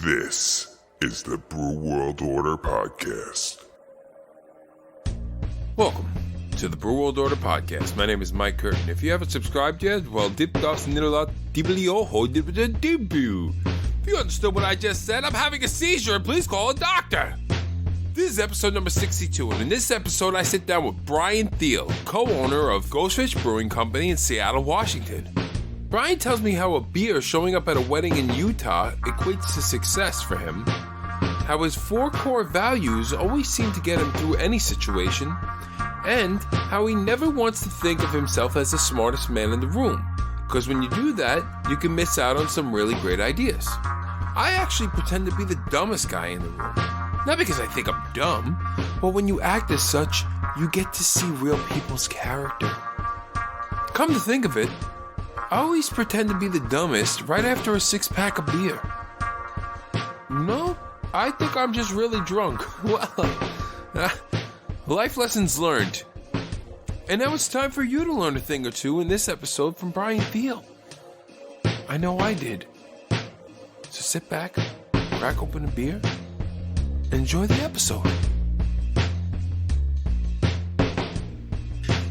This is the Brew World Order Podcast. Welcome to the Brew World Order Podcast. My name is Mike Curtin. If you haven't subscribed yet, well, if you understood what I just said, I'm having a seizure and please call a doctor. This is episode number 62, and in this episode I sit down with Brian Thiel, co-owner of Ghostfish Brewing Company in Seattle, Washington. Brian tells me how a beer showing up at a wedding in Utah equates to success for him, how his 4 core values always seem to get him through any situation, and how he never wants to think of himself as the smartest man in the room, because when you do that, you can miss out on some really great ideas. I actually pretend to be the dumbest guy in the room. Not because I think I'm dumb, but when you act as such, you get to see real people's character. Come to think of it, I always pretend to be the dumbest right after a 6-pack of beer. No, I think I'm just really drunk. Well, life lessons learned. And now it's time for you to learn a thing or two in this episode from Brian Thiel. I know I did. So sit back, crack open a beer, and enjoy the episode.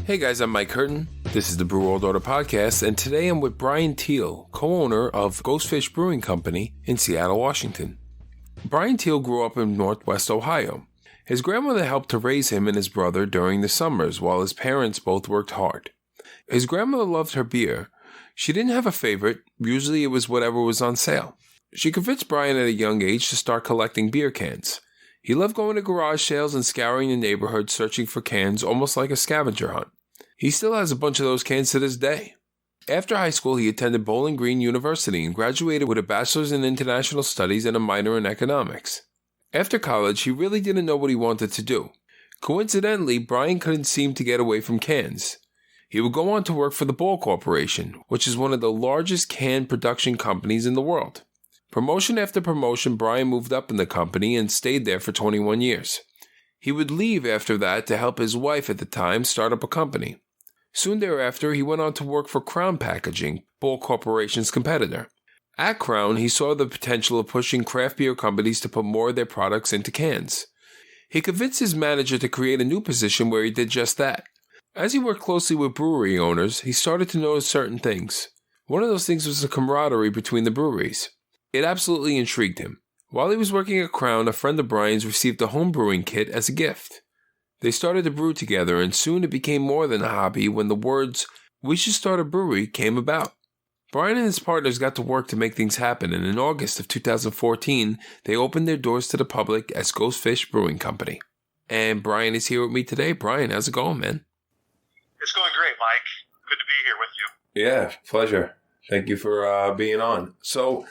Hey guys, I'm Mike Curtin. This is the Brew World Order Podcast, and today I'm with Brian Thiel, co-owner of Ghostfish Brewing Company in Seattle, Washington. Brian Thiel grew up in Northwest Ohio. His grandmother helped to raise him and his brother during the summers while his parents both worked hard. His grandmother loved her beer. She didn't have a favorite. Usually it was whatever was on sale. She convinced Brian at a young age to start collecting beer cans. He loved going to garage sales and scouring the neighborhood searching for cans almost like a scavenger hunt. He still has a bunch of those cans to this day. After high school, he attended Bowling Green University and graduated with a bachelor's in international studies and a minor in economics. After college, he really didn't know what he wanted to do. Coincidentally, Brian couldn't seem to get away from cans. He would go on to work for the Ball Corporation, which is one of the largest can production companies in the world. Promotion after promotion, Brian moved up in the company and stayed there for 21 years. He would leave after that to help his wife at the time start up a company. Soon thereafter, he went on to work for Crown Packaging, Ball Corporation's competitor. At Crown, he saw the potential of pushing craft beer companies to put more of their products into cans. He convinced his manager to create a new position where he did just that. As he worked closely with brewery owners, he started to notice certain things. One of those things was the camaraderie between the breweries. It absolutely intrigued him. While he was working at Crown, a friend of Brian's received a home brewing kit as a gift. They started to brew together, and soon it became more than a hobby when the words, "We should start a brewery," came about. Brian and his partners got to work to make things happen, and in August of 2014, they opened their doors to the public as Ghostfish Brewing Company. And Brian is here with me today. Brian, how's it going, man? It's going great, Mike. Good to be here with you. Yeah, pleasure. Thank you for being on. So,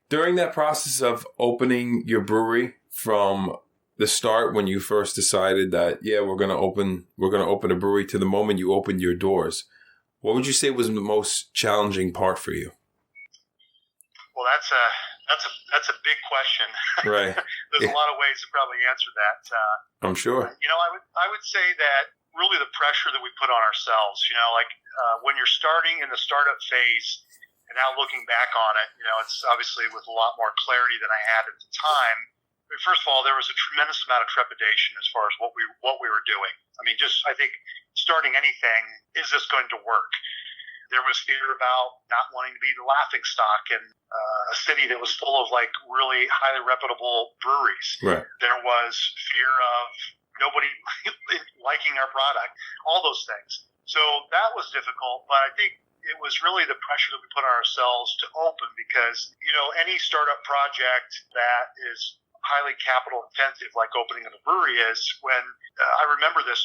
during that process of opening your brewery from the start when you first decided that, yeah, we're going to open a brewery to the moment you opened your doors, what would you say was the most challenging part for you? Well, that's a big question. Right. There's a lot of ways to probably answer that. I'm sure. I would say that really the pressure that we put on ourselves, when you're starting in the startup phase and now looking back on it, it's obviously with a lot more clarity than I had at the time. I mean, first of all, there was a tremendous amount of trepidation as far as what we were doing. I mean, I think starting anything, is this going to work? There was fear about not wanting to be the laughing stock in a city that was full of really highly reputable breweries. Right. There was fear of nobody liking our product, all those things. So that was difficult, but I think it was really the pressure that we put on ourselves to open because, any startup project that is highly capital intensive, like opening of a brewery is, when I remember this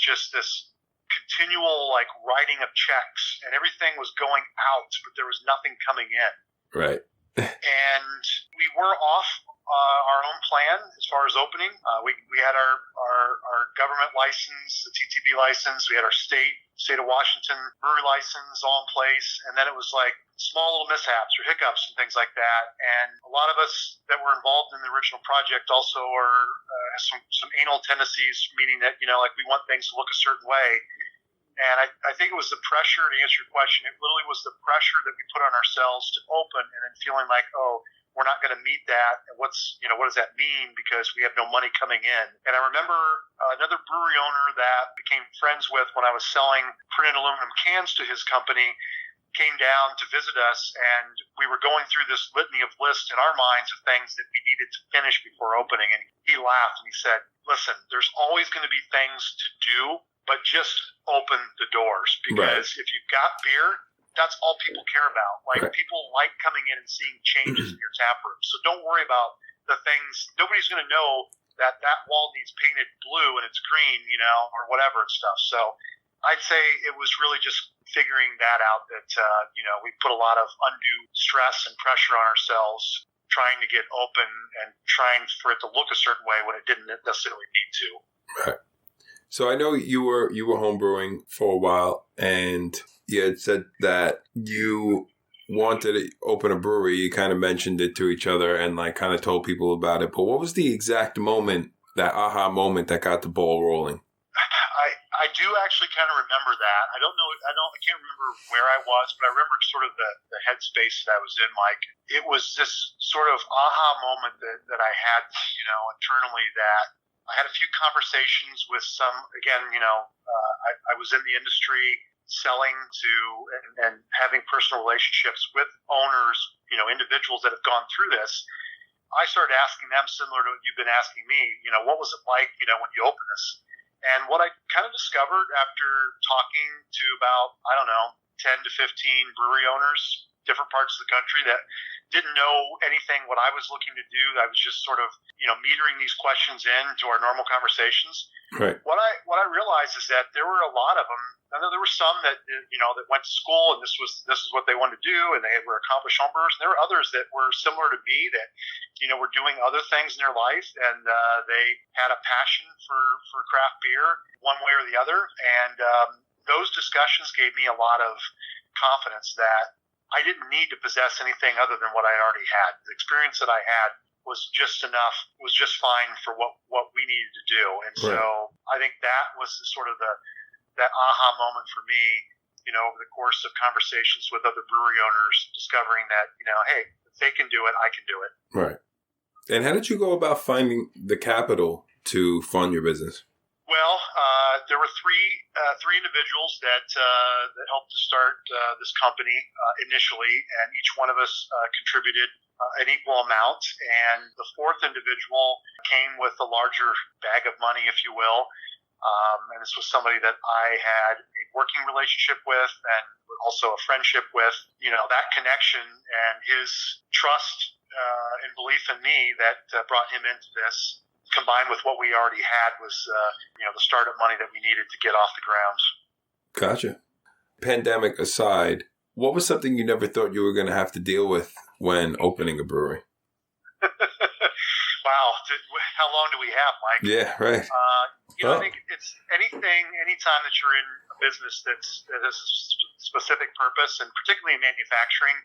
continual writing of checks and everything was going out, but there was nothing coming in. Right. And we were off our own plan as far as opening. We had our government license, the TTB license. We had our state of Washington brewery license all in place. And then it was small little mishaps or hiccups and things like that. And a lot of us that were involved in the original project also have some anal tendencies, meaning that, we want things to look a certain way. And I think it was the pressure, to answer your question, it literally was the pressure that we put on ourselves to open, and then feeling like, oh, we're not going to meet that. And what does that mean? Because we have no money coming in. And I remember another brewery owner that I became friends with when I was selling printed aluminum cans to his company came down to visit us, and we were going through this litany of lists in our minds of things that we needed to finish before opening. And he laughed and he said, listen, there's always going to be things to do, but just open the doors. Because if you've got beer, that's all people care about. Like, people like coming in and seeing changes in your tap room. So don't worry about the things. Nobody's going to know that wall needs painted blue and it's green, or whatever and stuff. So I'd say it was really just figuring that out, that, we put a lot of undue stress and pressure on ourselves trying to get open and trying for it to look a certain way when it didn't necessarily need to. Right. So I know you were home brewing for a while, and you had said that you wanted to open a brewery. You kind of mentioned it to each other and kind of told people about it. But what was the exact moment, that aha moment that got the ball rolling? I do actually kind of remember that. I can't remember where I was, but I remember sort of the headspace that I was in, Mike. It was this sort of aha moment that I had, internally, that I had a few conversations with some, again, I was in the industry selling to and having personal relationships with owners, individuals that have gone through this. I started asking them, similar to what you've been asking me, what was it like, when you opened this? And what I kind of discovered after talking to about, 10 to 15 brewery owners, different parts of the country that didn't know anything what I was looking to do. I was just sort of, metering these questions into our normal conversations. Right. What I realized is that there were a lot of them. I know there were some that, that went to school and this is what they wanted to do, and they were accomplished homebrewers. And there were others that were similar to me that, were doing other things in their life, and they had a passion for craft beer one way or the other. And those discussions gave me a lot of confidence that I didn't need to possess anything other than what I already had. The experience that I had was just enough, was just fine for what we needed to do. And so I think that was that aha moment for me, over the course of conversations with other brewery owners, discovering that, hey, if they can do it, I can do it. Right. And how did you go about finding the capital to fund your business? Well, there were three individuals that helped to start this company initially, and each one of us contributed an equal amount. And the fourth individual came with a larger bag of money, if you will. And this was somebody that I had a working relationship with and also a friendship with. That connection and his trust and belief in me that brought him into this, combined with what we already had, was the startup money that we needed to get off the ground. Gotcha. Pandemic aside, what was something you never thought you were going to have to deal with when opening a brewery? Wow. How long do we have, Mike? Yeah, right. I think it's anytime that you're in a business that has a specific purpose, and particularly in manufacturing,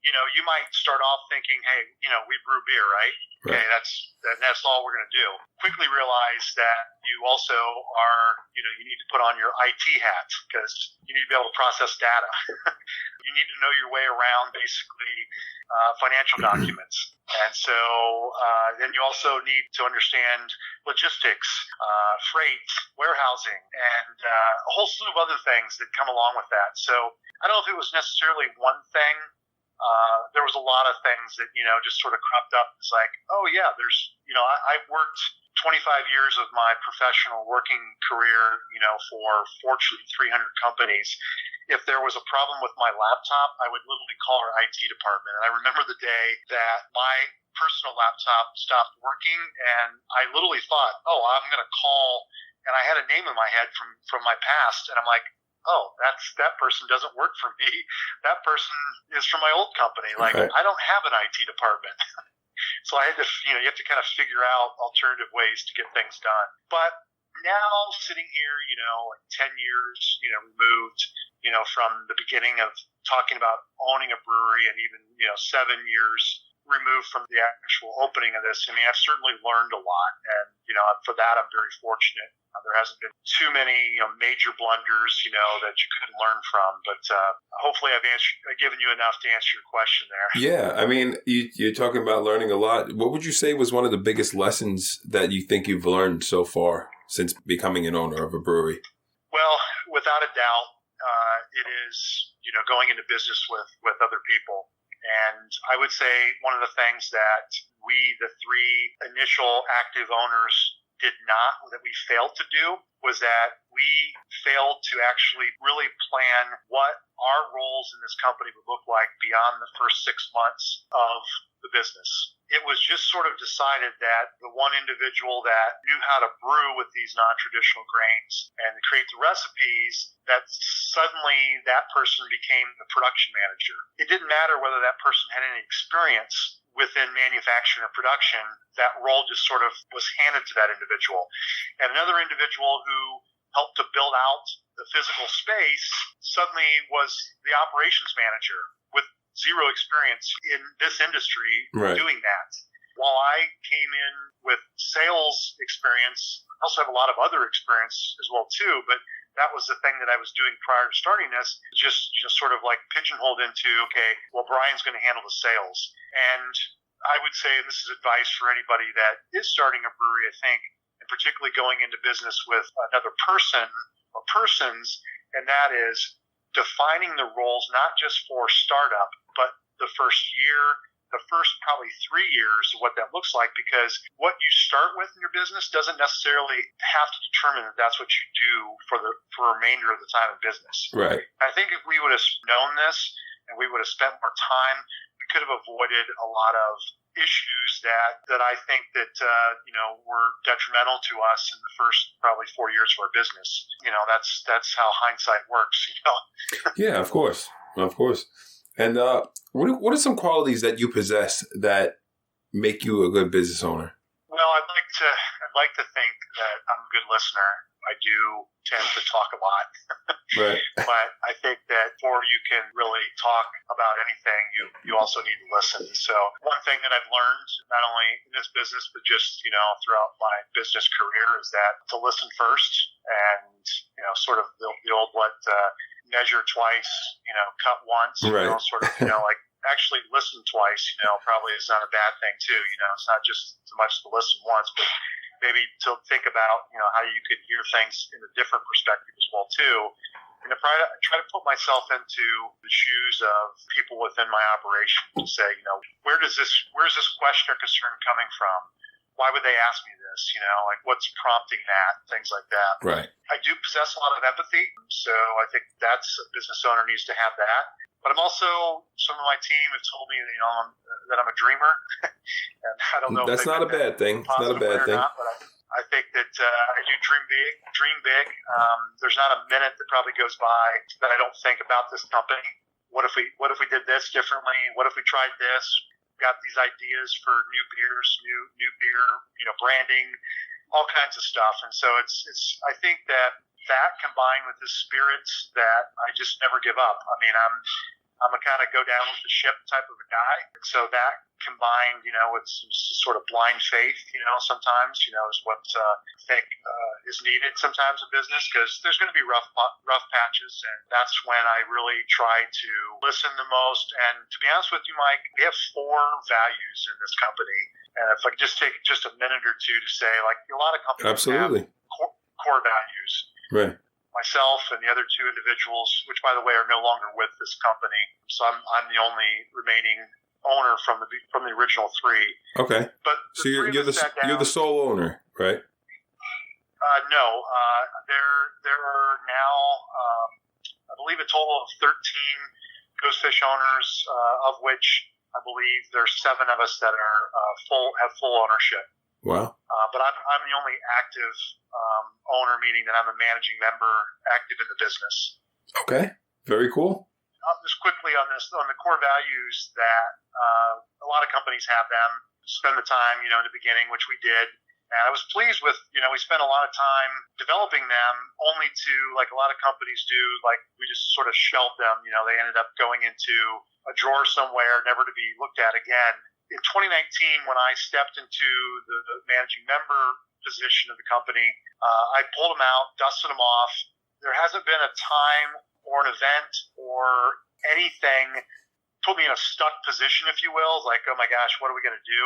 you might start off thinking, hey, we brew beer, right? Okay, that's all we're going to do. Quickly realize that you also are, you need to put on your IT hat, because you need to be able to process data. You need to know your way around, basically, financial documents. And so then you also need to understand logistics, freight, warehousing, and a whole slew of other things that come along with that. So I don't know if it was necessarily one thing. There was a lot of things that, just sort of cropped up. It's like, oh yeah, I worked 25 years of my professional working career, for fortunately 300 companies. If there was a problem with my laptop, I would literally call our IT department. And I remember the day that my personal laptop stopped working, and I literally thought, oh, I'm going to call, and I had a name in my head from my past, and I'm like, oh, that person doesn't work for me. That person is from my old company. Like, I don't have an IT department. So I had to, you have to kind of figure out alternative ways to get things done. But now sitting here, 10 years, removed, from the beginning of talking about owning a brewery, and even, 7 years removed from the actual opening of this, I've certainly learned a lot. And, for that, I'm very fortunate. There hasn't been too many major blunders, that you couldn't learn from. But hopefully I've given you enough to answer your question there. Yeah, I mean, you're talking about learning a lot. What would you say was one of the biggest lessons that you think you've learned so far since becoming an owner of a brewery? Well, without a doubt, it is, going into business with other people. And I would say one of the things that we, the three initial active owners, that we failed to do was that we failed to actually really plan what our roles in this company would look like beyond the first 6 months of the business. It was just sort of decided that the one individual that knew how to brew with these non-traditional grains and create the recipes, that suddenly that person became the production manager. It didn't matter whether that person had any experience within manufacturing or production. That role just sort of was handed to that individual. And another individual who helped to build out the physical space suddenly was the operations manager with zero experience in this industry doing that. While I came in with sales experience, I also have a lot of other experience as well too, but that was the thing that I was doing prior to starting this, just sort of like pigeonholed into, okay, well, Brian's going to handle the sales. And I would say, and this is advice for anybody that is starting a brewery, I think, and particularly going into business with another person or persons, and that is defining the roles, not just for startup, but the first year, the first probably 3 years of what that looks like, because what you start with in your business doesn't necessarily have to determine that that's what you do for the remainder of the time in business. Right. I think if we would have known this and we would have spent more time, we could have avoided a lot of issues that I think that were detrimental to us in the first probably 4 years of our business. That's how hindsight works. Yeah, of course. And what are some qualities that you possess that make you a good business owner? Well, I'd like to think that I'm a good listener. I do tend to talk a lot, right? But I think that before you can really talk about anything, you also need to listen. So one thing that I've learned, not only in this business, but just, throughout my business career, is that to listen first and, sort of the old measure twice, cut once, right. Like actually listen twice, probably is not a bad thing too. It's not just so much to listen once, but maybe to think about, how you could hear things in a different perspective as well too. And I try to put myself into the shoes of people within my operation to say, where's this question or concern coming from? Why would they ask me this? Like what's prompting that? Things like that. Right. I do possess a lot of empathy, so I think that's a business owner needs to have that. But I'm also, some of my team have told me, that I'm a dreamer. And I don't know. That's not a bad thing. It's not a bad thing. Not, but I think that I do dream big. There's not a minute that probably goes by that I don't think about this company. What if we did this differently? What if we tried this? Got these ideas for new beers, new beer, branding, all kinds of stuff. And so it's I think that combined with the spirits that I just never give up. I mean, I'm a kind of go down with the ship type of a guy. And so that combined, with some sort of blind faith, sometimes, is what I think is needed sometimes in business, because there's going to be rough patches. And that's when I really try to listen the most. And to be honest with you, Mike, we have 4 values in this company. And if I could just take just a minute or two to say, like a lot of companies Absolutely. have core values. Right. Myself and the other 2 individuals, which by the way are no longer with this company, so I'm the only remaining owner from the original 3. Okay. But so you're the sole owner, right? No. There are now I believe a total of 13 Ghostfish owners, of which I believe there's 7 of us that are have full ownership. Wow. But I'm the only active owner, meaning that I'm a managing member active in the business. Okay. Very cool. Just quickly on the core values that a lot of companies have them, spend the time, in the beginning, which we did. And I was pleased with, we spent a lot of time developing them, only to, like a lot of companies do, like we just sort of shelved them. They ended up going into a drawer somewhere, never to be looked at again. in 2019, when I stepped into the managing member position of the company, I pulled them out, dusted them off. There hasn't been a time or an event or anything put me in a stuck position, if you will, like, oh my gosh, what are we going to do?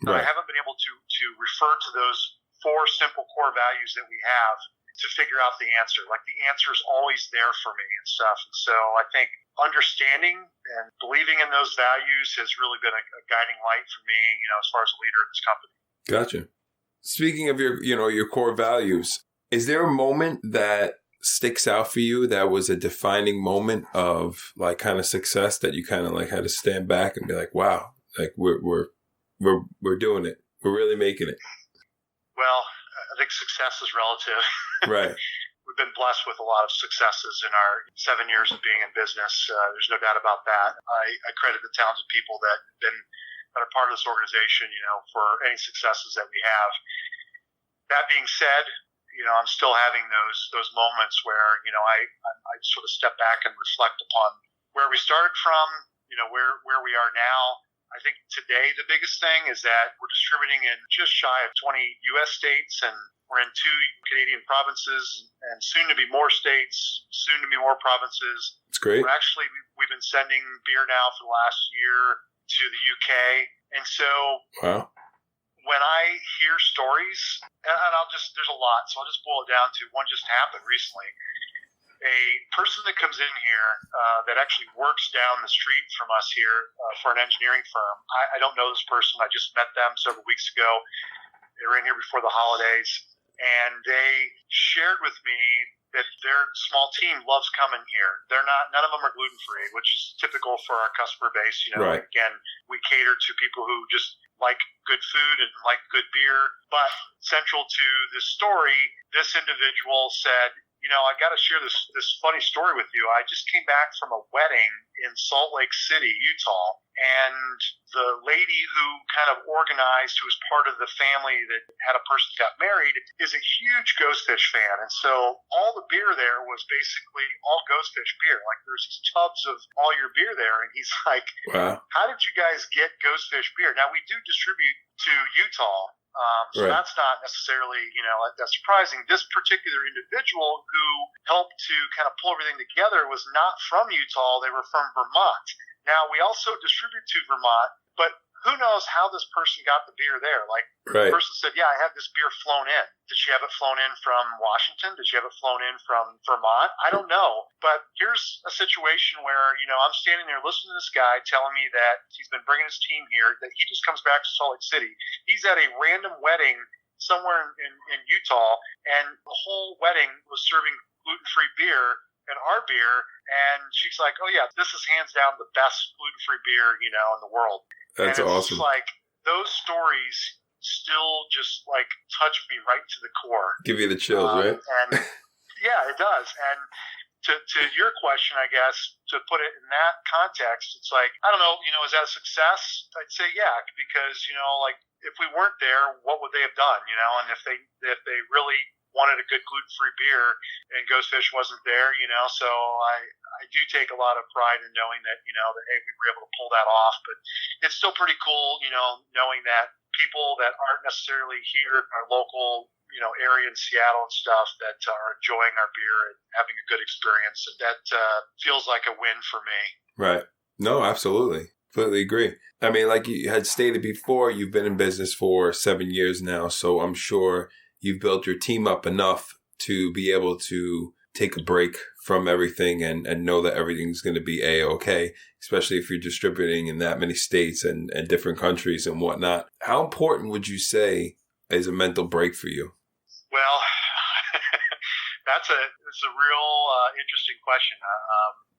Right. I haven't been able to refer to those 4 simple core values that we have to figure out the answer. Like, the answer is always there for me and stuff. And so I think understanding and believing in those values has really been a guiding light for me, as far as a leader of this company. Gotcha. Speaking of your core values, is there a moment that sticks out for you that was a defining moment of like kind of success that you kind of like had to stand back and be like, wow, like we're doing it. We're really making it. Well, I think success is relative. Right. We've been blessed with a lot of successes in our 7 years of being in business. There's no doubt about that. I credit the talented people that are part of this organization, for any successes that we have. That being said, I'm still having those moments where, I sort of step back and reflect upon where we started from, where we are now. I think today the biggest thing is that we're distributing in just shy of 20 U.S. states, and we're in 2 Canadian provinces, and soon to be more states, soon to be more provinces. It's great. We've been sending beer now for the last year to the UK, and so wow. When I hear stories, and there's a lot, so I'll just boil it down to one just happened recently. A person that comes in here that actually works down the street from us here for an engineering firm. I don't know this person. I just met them several weeks ago. They were in here before the holidays, and they shared with me that their small team loves coming here. None of them are gluten-free, which is typical for our customer base. Right. Again, we cater to people who just like good food and like good beer. But central to this story, this individual said, I got to share this funny story with you. I just came back from a wedding in Salt Lake City, Utah, and the lady who kind of organized, who was part of the family that had a person got married, is a huge Ghostfish fan. And so all the beer there was basically all Ghostfish beer. Like, there's these tubs of all your beer there. And he's like, wow, how did you guys get Ghostfish beer? Now, we do distribute to Utah. So right. That's not necessarily, that's surprising. This particular individual who helped to kind of pull everything together was not from Utah. They were from Vermont. Now, we also distribute to Vermont, but who knows how this person got the beer there? Like, right. The person said, yeah, I had this beer flown in. Did she have it flown in from Washington? Did she have it flown in from Vermont? I don't know. But here's a situation where, I'm standing there listening to this guy telling me that he's been bringing his team here, that he just comes back to Salt Lake City. He's at a random wedding somewhere in Utah, and the whole wedding was serving gluten-free beer and our beer. And she's like, oh, yeah, this is hands down the best gluten-free beer, in the world. That's awesome. It's like, those stories still just like touch me right to the core. Give you the chills, right? And yeah, it does. And to your question, I guess, to put it in that context, it's like, I don't know, is that a success? I'd say yeah, because, like, if we weren't there, what would they have done? And if they really wanted a good gluten-free beer and Ghostfish wasn't there, so I do take a lot of pride in knowing that, that, hey, we were able to pull that off. But it's still pretty cool, knowing that people that aren't necessarily here in our local, area in Seattle and stuff that are enjoying our beer and having a good experience. And that feels like a win for me. Right. No, absolutely. Completely agree. I mean, like you had stated before, you've been in business for 7 years now, so I'm sure you've built your team up enough to be able to take a break from everything and know that everything's going to be A-okay, especially if you're distributing in that many states and different countries and whatnot. How important would you say is a mental break for you? Well, that's a real interesting question.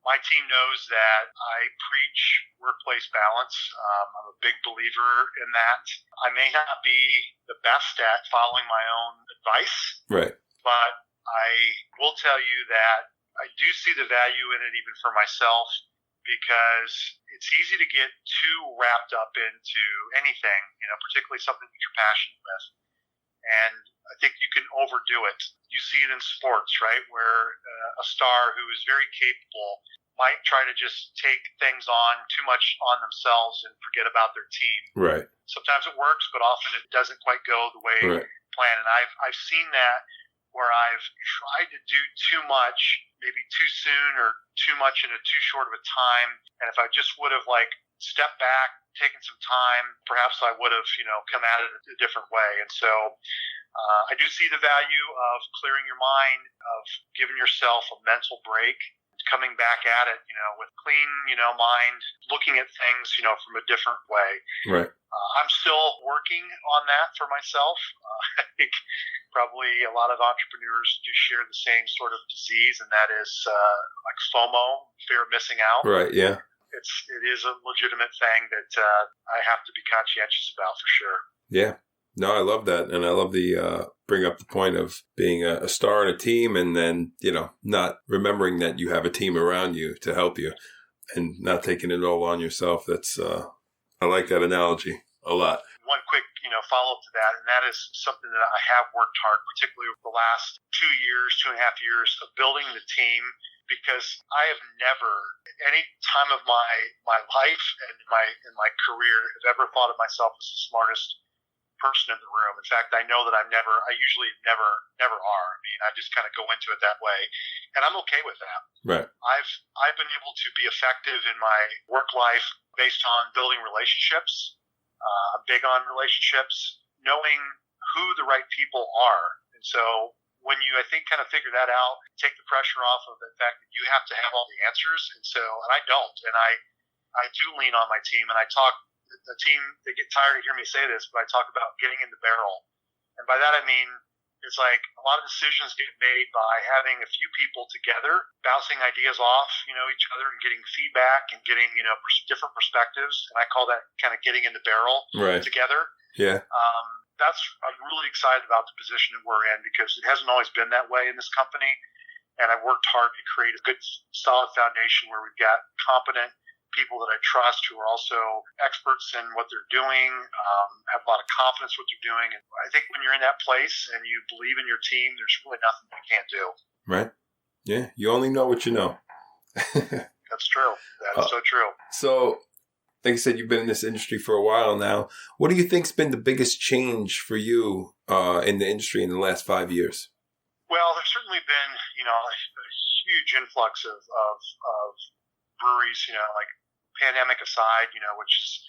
My team knows that I preach workplace balance. I'm a big believer in that. I may not be the best at following my own advice, right? But I will tell you that I do see the value in it even for myself, because it's easy to get too wrapped up into anything, particularly something that you're passionate with. And I think you can overdo it. You see it in sports, right, where a star who is very capable might try to just take things on too much on themselves and forget about their team. Right. Sometimes it works, but often it doesn't quite go the way planned. And I've seen that where I've tried to do too much, maybe too soon or too much in a too short of a time. And if I just would have stepped back, taken some time, perhaps I would have, come at it a different way. And so I do see the value of clearing your mind, of giving yourself a mental break, coming back at it, with clean, mind, looking at things, from a different way. Right. I'm still working on that for myself. I think probably a lot of entrepreneurs do share the same sort of disease, and that is like FOMO, fear of missing out. Right. Yeah. It is a legitimate thing that I have to be conscientious about for sure. Yeah. No, I love that. And I love the bring up the point of being a star in a team and then, not remembering that you have a team around you to help you and not taking it all on yourself. That's I like that analogy a lot. One quick, follow-up to that, and that is something that I have worked hard, particularly over the last 2.5 years of building the team, because I have never, any time of my life and in my career, have ever thought of myself as the smartest person in the room. In fact, I know that I usually never are. I mean, I just kind of go into it that way, and I'm okay with that. Right. I've been able to be effective in my work life based on building relationships. I'm big on relationships, knowing who the right people are. And so when you, I think, kind of figure that out, take the pressure off of the fact that you have to have all the answers. And I don't. And I do lean on my team, and I talk, the team, they get tired of hearing me say this, but I talk about getting in the barrel. And by that, I mean, it's like a lot of decisions get made by having a few people together, bouncing ideas off, each other, and getting feedback and getting, different perspectives. And I call that kind of getting in the barrel together. Yeah. I'm really excited about the position that we're in, because it hasn't always been that way in this company. And I've worked hard to create a good, solid foundation where we've got competent people that I trust who are also experts in what they're doing, have a lot of confidence in what they're doing. And I think when you're in that place and you believe in your team, there's really nothing you can't do. Right. Yeah. You only know what you know. That's true. That is so true. So, like I said, you've been in this industry for a while now. What do you think's been the biggest change for you in the industry in the last 5 years? Well, there's certainly been, a huge influx of breweries, like pandemic aside, which is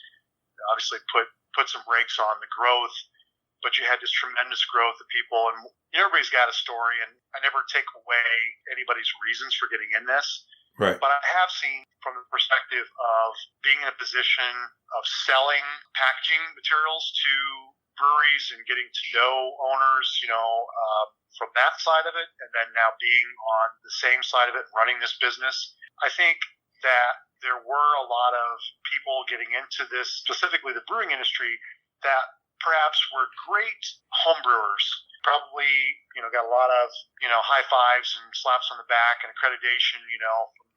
obviously put some brakes on the growth, but you had this tremendous growth of people, and everybody's got a story, and I never take away anybody's reasons for getting in this. Right. But I have seen from the perspective of being in a position of selling packaging materials to breweries and getting to know owners, from that side of it, and then now being on the same side of it, running this business, I think that there were a lot of people getting into this, specifically the brewing industry, that perhaps were great homebrewers, probably, got a lot of, high fives and slaps on the back and accreditation,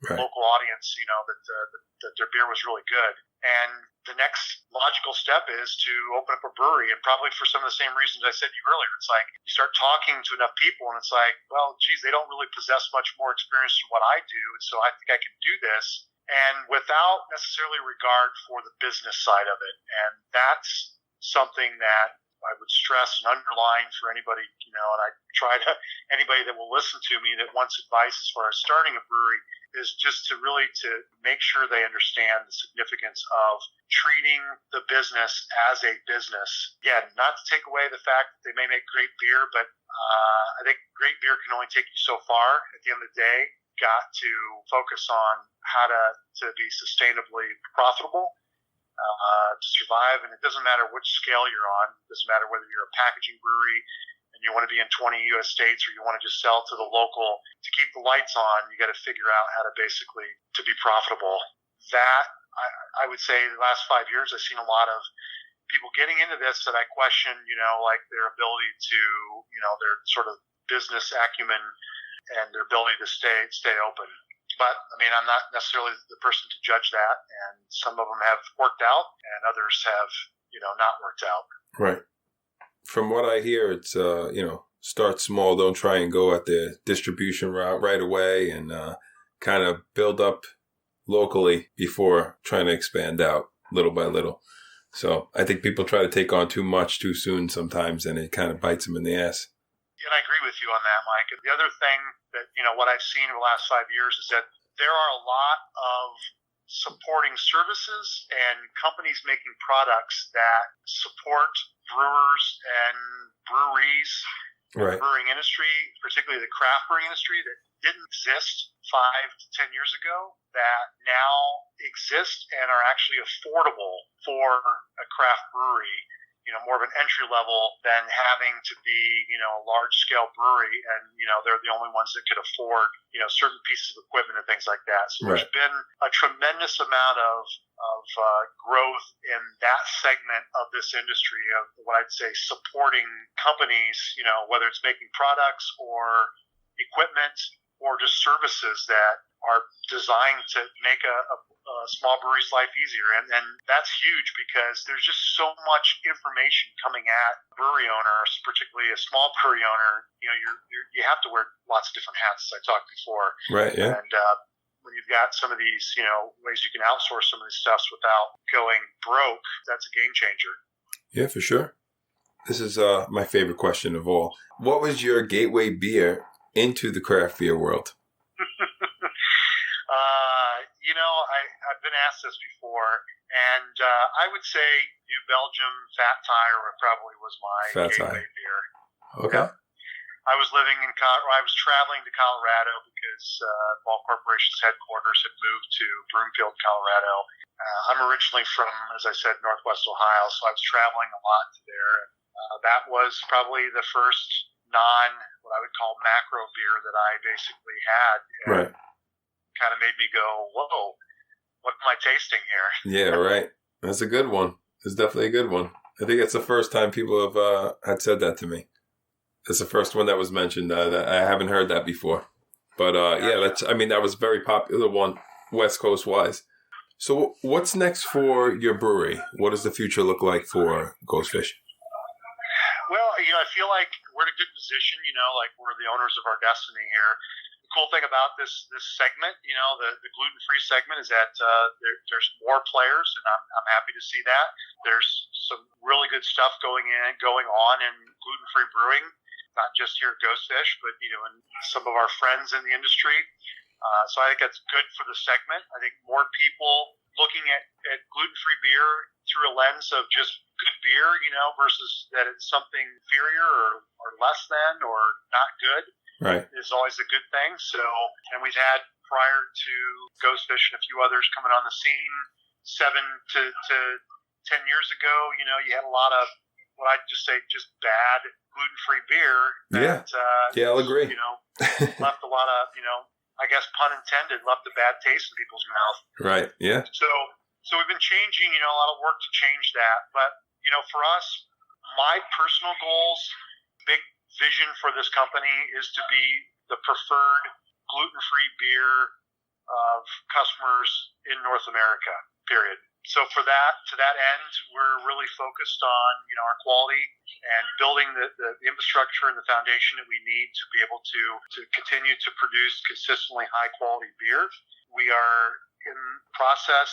from the local audience, that their beer was really good. And the next logical step is to open up a brewery, and probably for some of the same reasons I said to you earlier. It's like you start talking to enough people, and it's like, well, geez, they don't really possess much more experience than what I do, and so I think I can do this. And without necessarily regard for the business side of it. And that's something that I would stress and underline for anybody, and I try to, anybody that will listen to me that wants advice as far as starting a brewery, is just to really to make sure they understand the significance of treating the business as a business. Again, not to take away the fact that they may make great beer, but I think great beer can only take you so far. At the end of the day, got to focus on how to be sustainably profitable, to survive. And it doesn't matter which scale you're on. It doesn't matter whether you're a packaging brewery and you want to be in 20 U.S. states, or you want to just sell to the local to keep the lights on. You got to figure out how to basically to be profitable. That I would say the last 5 years, I've seen a lot of people getting into this that I question, like their ability to, their sort of business acumen and their ability to stay open. But, I mean, I'm not necessarily the person to judge that, and some of them have worked out, and others have, not worked out. Right. From what I hear, it's, start small, don't try and go at the distribution route right away, and kind of build up locally before trying to expand out little by little. So I think people try to take on too much too soon sometimes, and it kind of bites them in the ass. And I agree with you on that, Mike. And the other thing that, what I've seen in the last 5 years is that there are a lot of supporting services and companies making products that support brewers and breweries, Right. the brewing industry, particularly the craft brewing industry, that didn't exist 5 to 10 years ago, that now exist and are actually affordable for a craft brewery, more of an entry level than having to be, a large scale brewery. And, they're the only ones that could afford, certain pieces of equipment and things like that. So there's been a tremendous amount of growth in that segment of this industry of what I'd say supporting companies, whether it's making products or equipment or just services that are designed to make a small brewery's life easier. And that's huge because there's just so much information coming at brewery owners, particularly a small brewery owner. You have to wear lots of different hats, as I talked before. Right, yeah. And when you've got some of these, ways you can outsource some of these stuffs without going broke, that's a game changer. Yeah, for sure. This is my favorite question of all. What was your gateway beer into the craft beer world? I've been asked this before, and I would say New Belgium Fat Tire probably was my gateway beer. Okay. I was traveling to Colorado because Ball Corporation's headquarters had moved to Broomfield, Colorado. I'm originally from, as I said, Northwest Ohio, so I was traveling a lot to there. That was probably the first what I would call macro beer that I basically had. Right. Kind of made me go, whoa, what am I tasting here? Yeah, right. That's a good one. It's definitely a good one. I think it's the first time people have had said that to me. It's the first one that was mentioned. That I haven't heard that before. But that was a very popular one, West Coast wise. So what's next for your brewery? What does the future look like for Ghostfish? Well, I feel like we're in a good position, like we're the owners of our destiny here. The cool thing about this segment, the gluten-free segment, is that there's more players, and I'm happy to see that. There's some really good stuff going on in gluten-free brewing, not just here at Ghostfish, but in some of our friends in the industry. So I think that's good for the segment. I think more people looking at gluten-free beer through a lens of just good beer, versus that it's something inferior or less than or not good. Right. Is always a good thing. So, and we've had prior to Ghostfish and a few others coming on the scene 7 to 10 years ago, you had a lot of what I'd just say just bad gluten-free beer that, I'll agree. left a lot of, I guess pun intended, left a bad taste in people's mouth. Right. Yeah. So we've been changing, a lot of work to change that. But, for us, my personal goals, big vision for this company is to be the preferred gluten-free beer of customers in North America, period. So to that end, we're really focused on, our quality and building the infrastructure and the foundation that we need to be able to continue to produce consistently high quality beer. We are in process,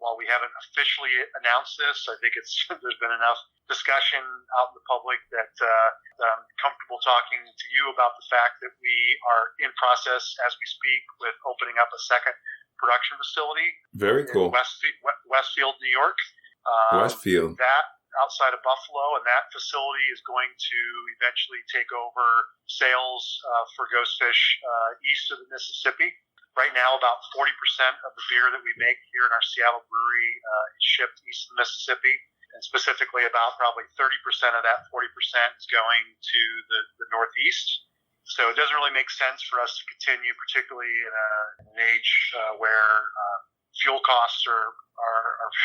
while we haven't officially announced this, I think there's been enough discussion out in the public that I'm comfortable talking to you about the fact that we are in process as we speak with opening up a second production facility. Very cool. In Westfield, New York. Westfield. That outside of Buffalo, and that facility is going to eventually take over sales for Ghostfish east of the Mississippi. Right now, about 40% of the beer that we make here in our Seattle brewery is shipped east of the Mississippi, and specifically about probably 30% of that 40% is going to the Northeast. So it doesn't really make sense for us to continue, particularly in an age where fuel costs are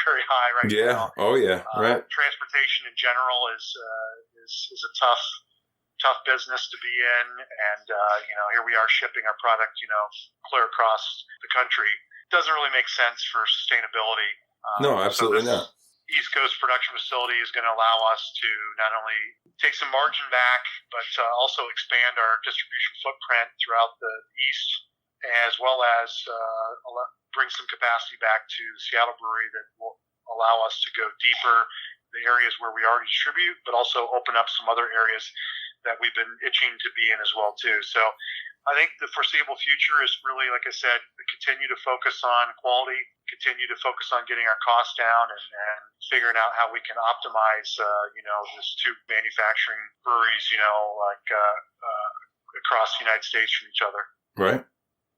very high right now. Yeah. Oh, yeah. Right. Transportation in general is a tough business to be in, and here we are shipping our product, clear across the country. It doesn't really make sense for sustainability. No, absolutely not. East Coast production facility is going to allow us to not only take some margin back, but also expand our distribution footprint throughout the East as well as bring some capacity back to the Seattle brewery that will allow us to go deeper in the areas where we already distribute, but also open up some other areas that we've been itching to be in as well too. So I think the foreseeable future is really, like I said, continue to focus on quality, continue to focus on getting our costs down, and figuring out how we can optimize, these two manufacturing breweries, across the United States from each other. Right.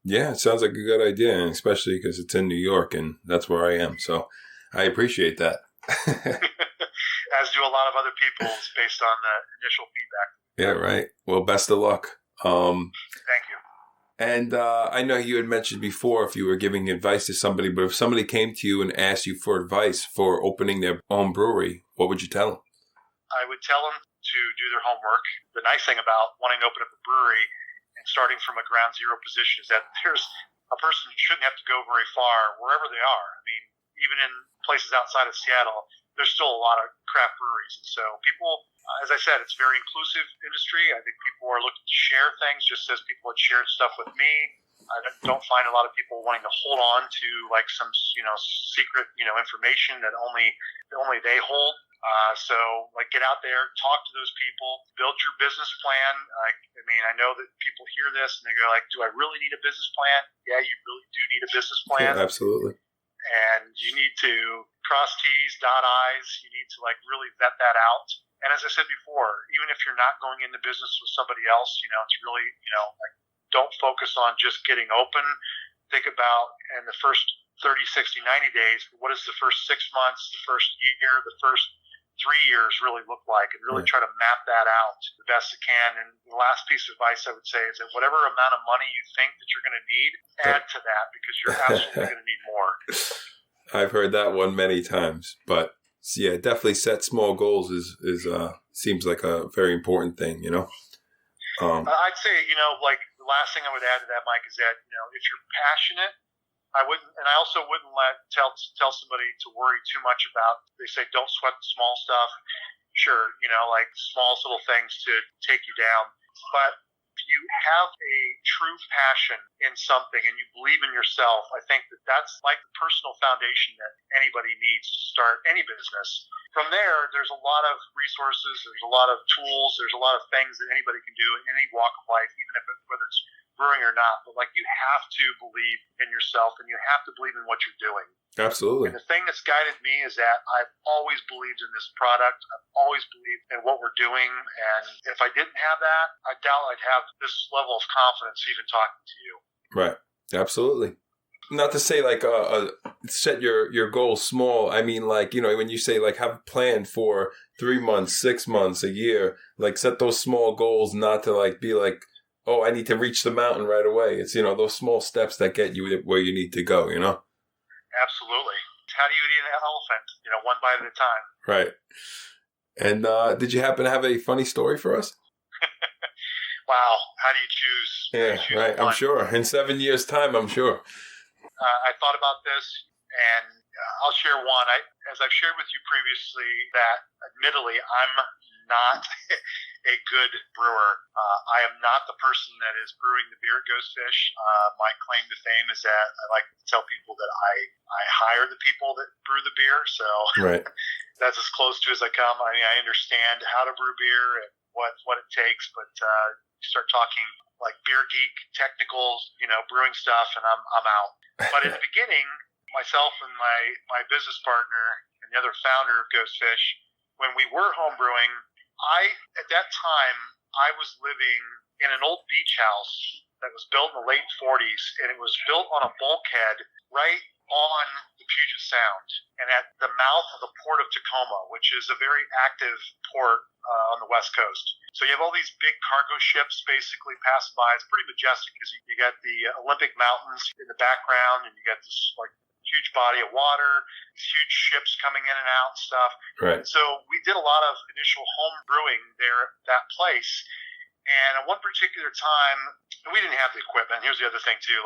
Yeah, it sounds like a good idea, and especially because it's in New York, and that's where I am. So I appreciate that. As do a lot of other people, based on the initial feedback. Yeah, right. Well, best of luck. Thank you. And I know you had mentioned before if you were giving advice to somebody, but if somebody came to you and asked you for advice for opening their own brewery, what would you tell them? I would tell them to do their homework. The nice thing about wanting to open up a brewery and starting from a ground zero position is that there's a person who shouldn't have to go very far wherever they are. I mean, even in places outside of Seattle, there's still a lot of craft breweries. And so people, as I said, it's a very inclusive industry. I think people are looking to share things just as people had shared stuff with me. I don't find a lot of people wanting to hold on to like some, secret, information that only they hold. So get out there, talk to those people, build your business plan. I know that people hear this and they go like, do I really need a business plan? Yeah, you really do need a business plan. Yeah, absolutely. And you need to cross T's, dot I's. You need to really vet that out. And as I said before, even if you're not going into business with somebody else, it's really, don't focus on just getting open. Think about in the first 30, 60, 90 days, what does the first 6 months, the first year, the first 3 years really look like, and really try to map that out the best it can. And the last piece of advice I would say is that whatever amount of money you think that you're going to need, add to that, because you're absolutely going to need more. I've heard that one many times, but yeah, definitely set small goals is seems like a very important thing, I'd say, the last thing I would add to that, Mike, is that, if you're passionate, I also wouldn't tell somebody to worry too much about, they say, don't sweat the small stuff. Sure, smallest little things to take you down. But if you have a true passion in something and you believe in yourself, I think that's like the personal foundation that anybody needs to start any business. From there, there's a lot of resources, there's a lot of tools, there's a lot of things that anybody can do in any walk of life, even whether it's brewing or not. But you have to believe in yourself and you have to believe in what you're doing. Absolutely. And the thing that's guided me is that I've always believed in this product. I've always believed in what we're doing. And if I didn't have that, I doubt I'd have this level of confidence even talking to you. Right. Absolutely. Not to say set your goals small. I mean, when you say have a plan for 3 months, 6 months, a year, set those small goals, not to be oh, I need to reach the mountain right away. It's, those small steps that get you where you need to go, Absolutely. How do you eat an elephant? One bite at a time. Right. And did you happen to have a funny story for us? Wow. How do you choose? Yeah, right. I'm sure. In 7 years' time, I'm sure. I thought about this, and I'll share one. As I've shared with you previously, that admittedly, I'm not a good brewer. I am not the person that is brewing the beer at Ghostfish. My claim to fame is that I like to tell people that I hire the people that brew the beer. So right. That's as close to as I come. I mean, I understand how to brew beer and what it takes, but you start talking beer geek, technical, brewing stuff, and I'm out. But in the beginning, myself and my business partner and the other founder of Ghostfish, when we were home brewing, at that time, I was living in an old beach house that was built in the late 40s, and it was built on a bulkhead right on the Puget Sound and at the mouth of the port of Tacoma, which is a very active port on the West Coast. So you have all these big cargo ships basically passing by. It's pretty majestic because you got the Olympic Mountains in the background, and you got this huge body of water, these huge ships coming in and out and stuff. Right. So we did a lot of initial home brewing there at that place. And at one particular time, we didn't have the equipment. Here's the other thing too,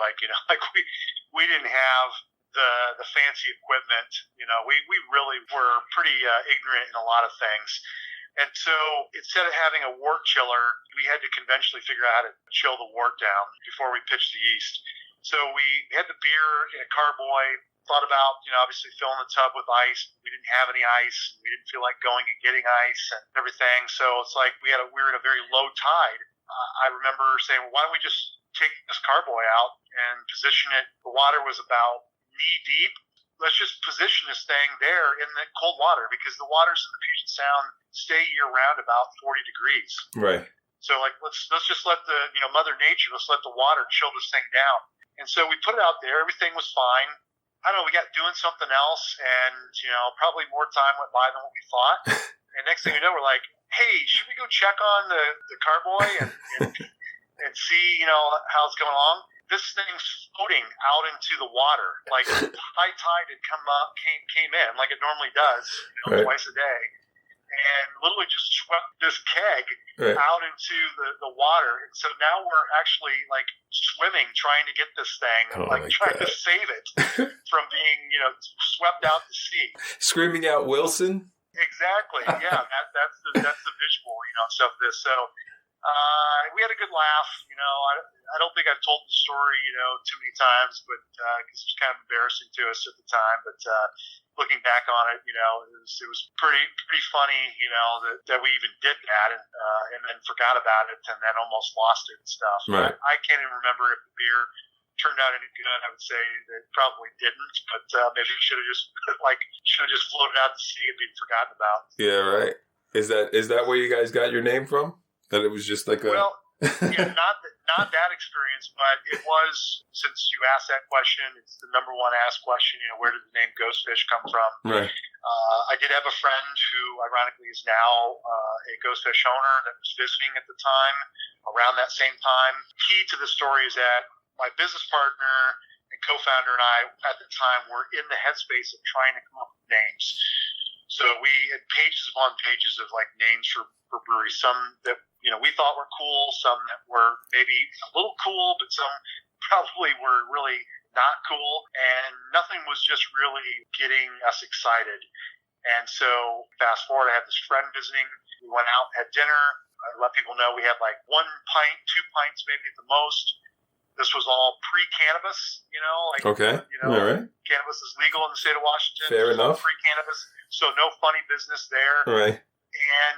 we didn't have the fancy equipment. We really were pretty ignorant in a lot of things. And so instead of having a wort chiller, we had to conventionally figure out how to chill the wort down before we pitched the yeast. So we had the beer in a carboy, thought about, obviously filling the tub with ice. We didn't have any ice. We didn't feel like going and getting ice and everything. So it's like we were at a very low tide. I remember saying, well, why don't we just take this carboy out and position it? The water was about knee deep. Let's just position this thing there in the cold water, because the waters in the Puget Sound stay year round about 40 degrees. Right. So like, let's just let the, Mother Nature, let's let the water chill this thing down. And so we put it out there. Everything was fine. I don't know, we got doing something else, and, probably more time went by than what we thought. And next thing we know, we're like, hey, should we go check on the carboy and see, how it's going along? This thing's floating out into the water. Like, high tide had came in, like it normally does, right. Twice a day. And literally just swept this keg right. out into the water. And so now we're actually like swimming, trying to get this thing, trying to save it from being, swept out to sea. Screaming out, Wilson? Exactly. Yeah, that's the visual, stuff. This. So we had a good laugh. I don't think I've told the story, too many times, but because it was kind of embarrassing to us at the time. But looking back on it, it was pretty funny, that we even did that and then forgot about it and then almost lost it and stuff. Right. I can't even remember if the beer turned out any good. I would say that it probably didn't, but maybe we should have just floated out to sea and been forgotten about. Yeah, right. Is that where you guys got your name from? That it was just like a... Well, yeah, not that experience, but it was, since you asked that question, it's the number one asked question, where did the name Ghostfish come from? Right. I did have a friend who, ironically, is now a Ghostfish owner that was visiting at the time, around that same time. Key to the story is that my business partner and co-founder and I, at the time, were in the headspace of trying to come up with names. So we had pages upon pages of like names for breweries, some that we thought were cool, some that were maybe a little cool, but some probably were really not cool, and nothing was just really getting us excited. And so fast forward, I had this friend visiting. We went out, had dinner. I let people know we had like 1 pint, 2 pints maybe at the most. This was all pre-cannabis, Okay. All right. Cannabis is legal in the state of Washington. Fair enough. Pre-cannabis, so no funny business there. All right. And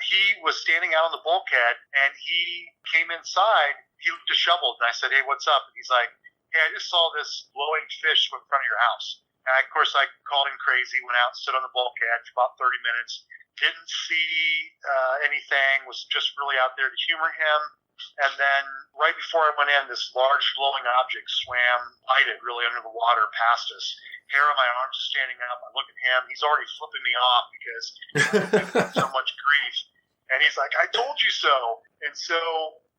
he was standing out on the bulkhead, and he came inside. He looked disheveled, and I said, "Hey, what's up?" And he's like, "Hey, I just saw this glowing fish in front of your house." And of course, I called him crazy. Went out, stood on the bulkhead for about 30 minutes. Didn't see anything. Was just really out there to humor him. And then right before I went in, this large glowing object swam, lighted really under the water past us. Hair on my arms is standing up. I look at him. He's already flipping me off because he's got so much grief. And he's like, "I told you so." And so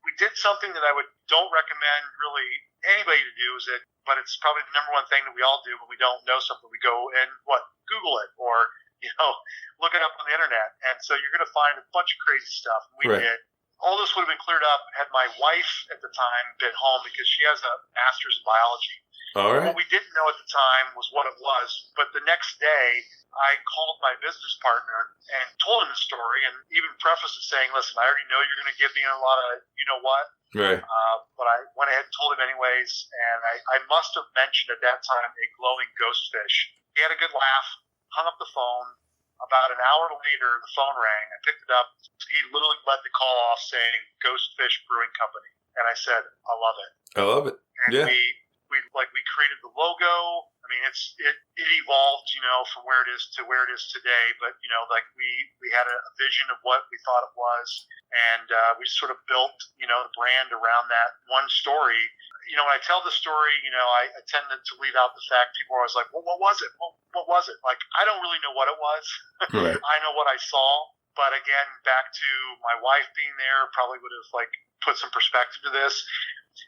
we did something that I don't recommend really anybody to do, but it's probably the number one thing that we all do when we don't know something. We go and Google it or, look it up on the internet. And so you're going to find a bunch of crazy stuff. And we Right. did. All this would have been cleared up had my wife at the time been home, because she has a master's in biology. All right. What we didn't know at the time was what it was. But the next day, I called my business partner and told him the story, and even prefaced it saying, "Listen, I already know you're going to give me a lot of you-know-what." Right. But I went ahead and told him anyways, and I must have mentioned at that time a glowing ghost fish. He had a good laugh, hung up the phone. About an hour later, the phone rang. I picked it up. He literally led the call off saying Ghostfish Brewing Company. And I said, "I love it." I love it. And Yeah. we created the logo. I mean, it evolved, from where it is to where it is today. But, we had a vision of what we thought it was. And we sort of built, the brand around that one story. When I tell the story, I tended to leave out the fact people are always like, "Well, what was it? What was it?" Like, I don't really know what it was. Right. I know what I saw. But again, back to my wife being there, probably would have put some perspective to this.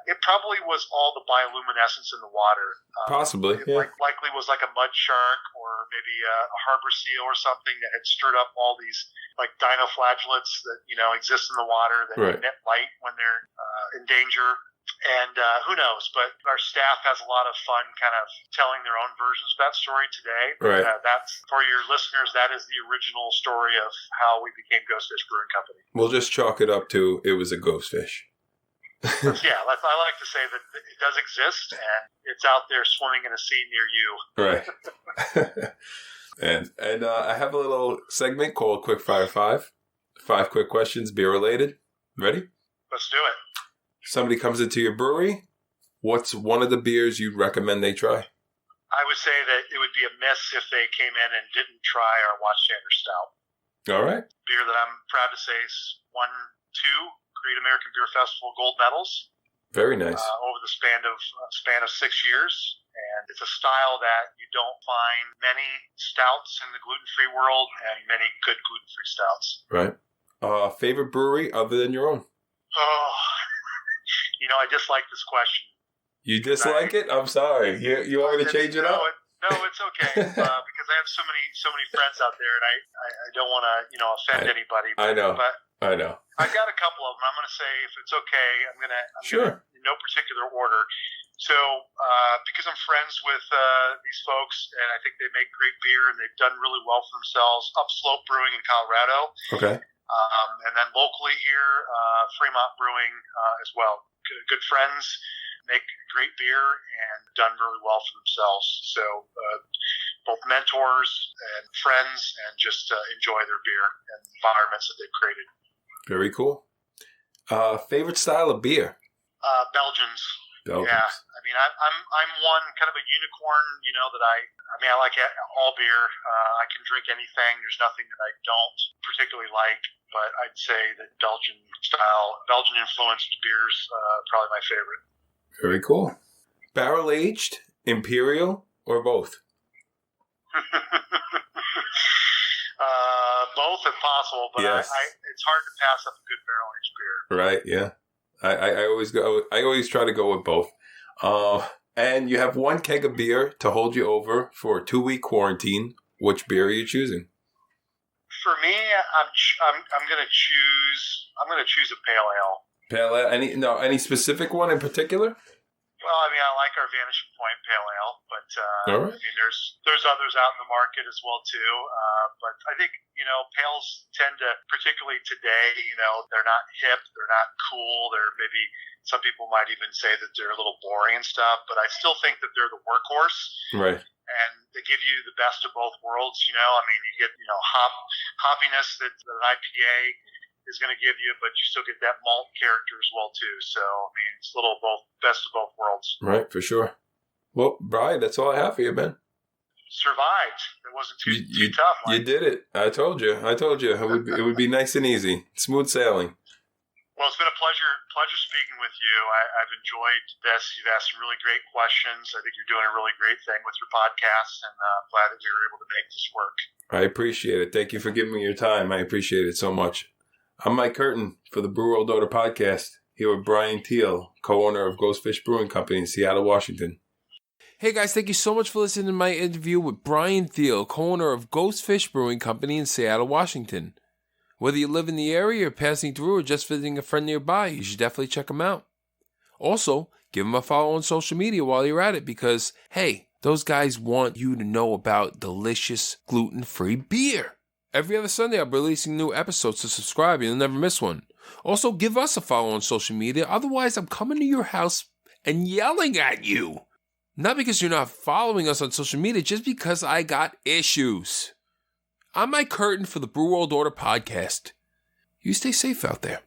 It probably was all the bioluminescence in the water. Possibly, It yeah. likely was like a mud shark or maybe a harbor seal or something that had stirred up all these dinoflagellates that exist in the water that Right. emit light when they're in danger. And who knows? But our staff has a lot of fun kind of telling their own versions of that story today. Right. That's, for your listeners, that is the original story of how we became Ghostfish Brewing Company. We'll just chalk it up to it was a ghost fish. Yeah, I like to say that it does exist, and it's out there swimming in a sea near you. Right. and I have a little segment called Quickfire 5. 5 quick questions, beer related. Ready? Let's do it. Somebody comes into your brewery. What's one of the beers you'd recommend they try? I would say that it would be a miss if they came in and didn't try our Watchstander Stout. All right. Beer that I'm proud to say is won 2 Great American Beer Festival gold medals. Very nice. Over the span of 6 years. And it's a style that you don't find many stouts in the gluten-free world and many good gluten-free stouts. Right. Favorite brewery other than your own? Oh, I dislike this question. You dislike it? I'm sorry. You want me to change it up? No, it's okay because I have so many friends out there, and I don't want to offend anybody. I know. But I know. I've got a couple of them. I'm going to say if it's okay, I'm going to in no particular order. So because I'm friends with these folks, and I think they make great beer, and they've done really well for themselves. Upslope Brewing in Colorado. Okay. And then locally here, Fremont Brewing as well. Good friends, make great beer, and done really well for themselves. So both mentors and friends, and just enjoy their beer and the environments that they've created. Very cool. Favorite style of beer? Belgians. Belgians. Yeah, I mean, I'm one kind of a unicorn. that I like all beer. I can drink anything. There's nothing that I don't particularly like. But I'd say that Belgian influenced beers probably my favorite. Very cool. Barrel aged, imperial, or both? Both if possible, but yes. it's hard to pass up a good barrel aged beer. Right. Yeah. I always try to go with both. And you have 1 keg of beer to hold you over for a 2-week quarantine. Which beer are you choosing? For me, I'm going to choose a pale ale. Pale ale. Any specific one in particular? Well, I mean, I like our Vanishing Point Pale Ale, but right. I mean, there's others out in the market as well too. But I think pales tend to, particularly today, they're not hip, they're not cool. They're maybe some people might even say that they're a little boring and stuff. But I still think that they're the workhorse, right? And they give you the best of both worlds. I mean, you get hoppiness that an IPA is going to give you, but you still get that malt character as well too. So I mean, it's a little best of both worlds. Right, for sure. Well, Brian, that's all I have for you, man. Survived. It wasn't too tough. You did it. I told you. It would be nice and easy, smooth sailing. Well, it's been a pleasure speaking with you. I've enjoyed this. You've asked some really great questions. I think you're doing a really great thing with your podcast, and I'm glad that we were able to make this work. I appreciate it. Thank you for giving me your time. I appreciate it so much. I'm Mike Curtin for the Brew World Order podcast, here with Brian Thiel, co-owner of Ghostfish Brewing Company in Seattle, Washington. Hey guys, thank you so much for listening to my interview with Brian Thiel, co-owner of Ghostfish Brewing Company in Seattle, Washington. Whether you live in the area or passing through or just visiting a friend nearby, you should definitely check them out. Also, give them a follow on social media while you're at it because, hey, those guys want you to know about delicious gluten-free beer. Every other Sunday, I'll be releasing new episodes, so subscribe and you'll never miss one. Also, give us a follow on social media. Otherwise, I'm coming to your house and yelling at you. Not because you're not following us on social media, just because I got issues. I'm Mike Curtin for the Brew World Order podcast. You stay safe out there.